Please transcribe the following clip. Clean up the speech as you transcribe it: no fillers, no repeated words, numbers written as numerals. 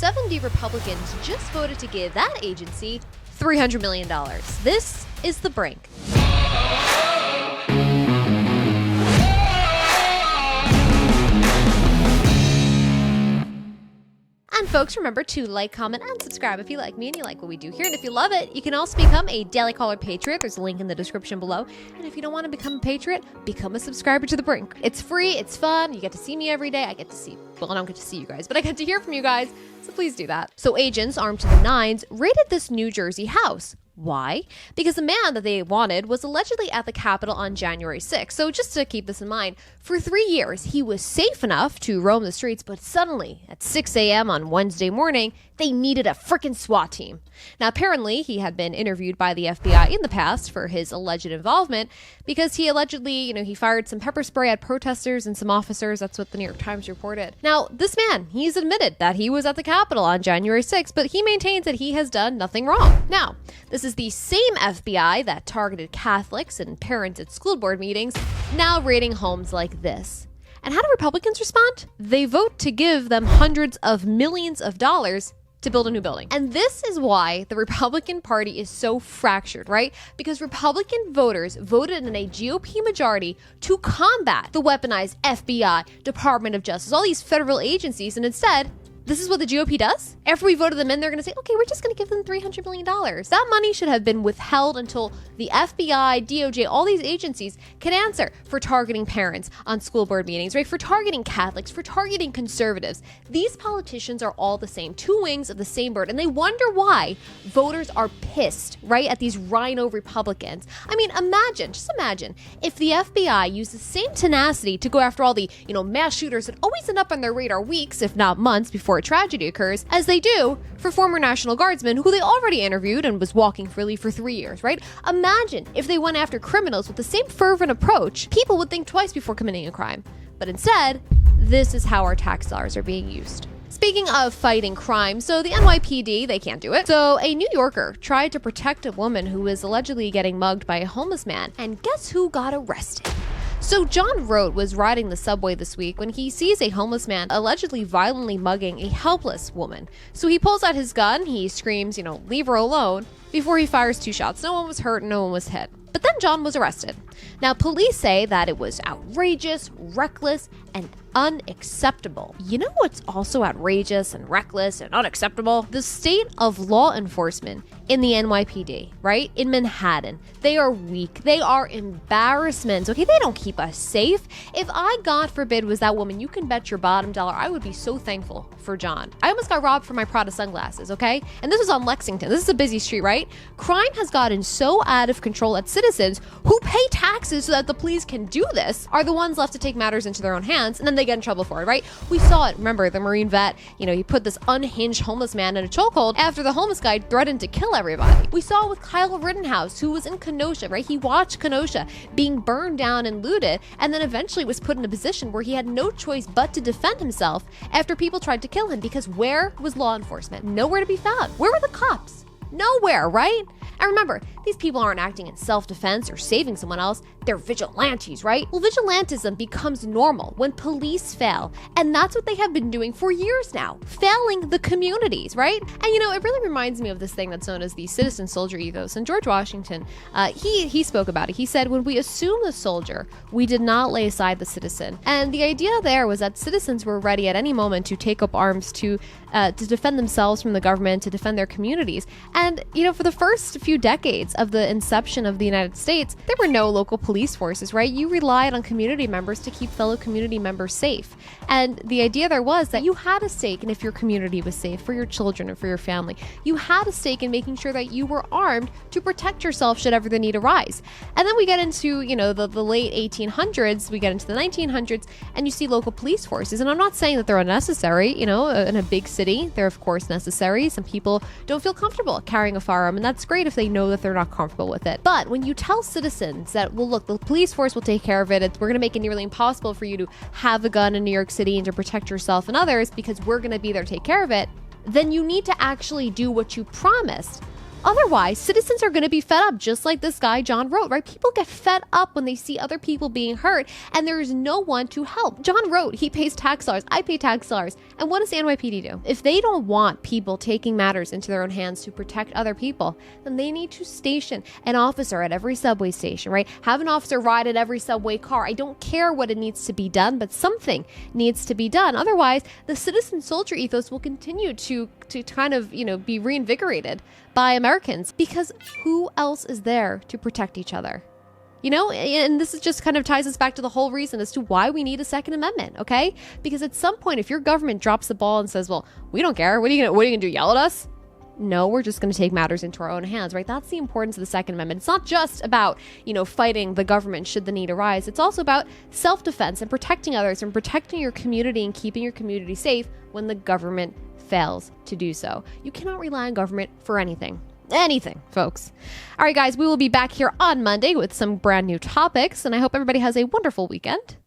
70 Republicans just voted to give that agency $300 million. This is The Brink. And folks, remember to like, comment, and subscribe if you like me and you like what we do here. And if you love it, you can also become a Daily Caller Patriot. There's a link in the description below. And if you don't want to become a Patriot, become a subscriber to The Brink. It's free, it's fun, you get to see me every day. I don't get to see you guys, but I get to hear from you guys, so please do that. So agents armed to the nines raided this New Jersey house. Why? Because the man that they wanted was allegedly at the Capitol on January 6th. So just to keep this in mind, for 3 years, he was safe enough to roam the streets, but suddenly, at 6 a.m. on Wednesday morning, they needed a frickin' SWAT team. Now, apparently, he had been interviewed by the FBI in the past for his alleged involvement because he allegedly, he fired some pepper spray at protesters and some officers. That's what the New York Times reported. Now, this man, he's admitted that he was at the Capitol on January 6th, but he maintains that he has done nothing wrong. Now, this is the same FBI that targeted Catholics and parents at school board meetings, now raiding homes like this. And how do Republicans respond? They vote to give them hundreds of millions of dollars to build a new building. And this is why the Republican Party is so fractured, right? Because Republican voters voted in a GOP majority to combat the weaponized FBI, Department of Justice, all these federal agencies, and instead, this is what the GOP does? After we voted them in, they're going to say, okay, we're just going to give them $300 million. That money should have been withheld until the FBI, DOJ, all these agencies can answer for targeting parents on school board meetings, right? For targeting Catholics, for targeting conservatives. These politicians are all the same, two wings of the same bird, and they wonder why voters are pissed, right, at these rhino Republicans. I mean, just imagine if the FBI used the same tenacity to go after all the, mass shooters that always end up on their radar weeks, if not months, before a tragedy occurs, as they do for former National Guardsmen who they already interviewed and was walking freely for 3 years, right? Imagine if they went after criminals with the same fervent approach. People would think twice before committing a crime. But instead, this is how our tax dollars are being used. Speaking of fighting crime, so the NYPD, they can't do it. So a New Yorker tried to protect a woman who was allegedly getting mugged by a homeless man, and guess who got arrested? So John Rote was riding the subway this week when he sees a homeless man allegedly violently mugging a helpless woman. So he pulls out his gun, he screams, leave her alone, before he fires 2 shots. No one was hurt, no one was hit. But then John was arrested. Now, police say that it was outrageous, reckless, and unacceptable. You know what's also outrageous and reckless and unacceptable? The state of law enforcement in the NYPD, right? In Manhattan. They are weak. They are embarrassments, okay? They don't keep us safe. If I, God forbid, was that woman, you can bet your bottom dollar I would be so thankful for John. I almost got robbed for my Prada sunglasses, okay? And this was on Lexington. This is a busy street, right? Crime has gotten so out of control that citizens who pay taxes so that the police can do this are the ones left to take matters into their own hands, and then they get in trouble for it, right? We saw it. Remember, the Marine vet, he put this unhinged homeless man in a chokehold after the homeless guy threatened to kill everybody. We saw it with Kyle Rittenhouse, who was in Kenosha, right? He watched Kenosha being burned down and looted, and then eventually was put in a position where he had no choice but to defend himself after people tried to kill him, because where was law enforcement? Nowhere to be found. Where were the cops? Nowhere, right? And remember, these people aren't acting in self-defense or saving someone else. They're vigilantes, right? Well, vigilantism becomes normal when police fail. And that's what they have been doing for years now, failing the communities, right? And it really reminds me of this thing that's known as the citizen soldier ethos. And George Washington, he spoke about it. He said, when we assume the soldier, we did not lay aside the citizen. And the idea there was that citizens were ready at any moment to take up arms to defend themselves from the government, to defend their communities. And, for the first few decades of the inception of the United States, there were no local police forces, right? You relied on community members to keep fellow community members safe. And the idea there was that you had a stake in if your community was safe for your children or for your family. You had a stake in making sure that you were armed to protect yourself should ever the need arise. And then we get into, the late 1800s, we get into the 1900s, and you see local police forces. And I'm not saying that they're unnecessary, in a big city, they're of course necessary. Some people don't feel comfortable carrying a firearm, and that's great if they know that they're not comfortable with it. But when you tell citizens that, well, look, the police force will take care of it, we're going to make it nearly impossible for you to have a gun in New York City and to protect yourself and others because we're going to be there to take care of it, then you need to actually do what you promised Otherwise, citizens are going to be fed up, just like this guy John wrote, right? People get fed up when they see other people being hurt and there's no one to help. John wrote, he pays tax dollars, I pay tax dollars. And what does the NYPD do? If they don't want people taking matters into their own hands to protect other people, then they need to station an officer at every subway station, right? Have an officer ride at every subway car. I don't care what it needs to be done, but something needs to be done. Otherwise, the citizen soldier ethos will continue to kind of, be reinvigorated by Americans, because who else is there to protect each other? And this is just kind of ties us back to the whole reason as to why we need a Second Amendment, okay? Because at some point, if your government drops the ball and says, well, we don't care, what are you gonna do, yell at us? No, we're just going to take matters into our own hands, right? That's the importance of the Second Amendment. It's not just about, fighting the government should the need arise. It's also about self-defense and protecting others and protecting your community and keeping your community safe when the government fails to do so. You cannot rely on government for anything. Anything, folks. All right, guys, we will be back here on Monday with some brand new topics, and I hope everybody has a wonderful weekend.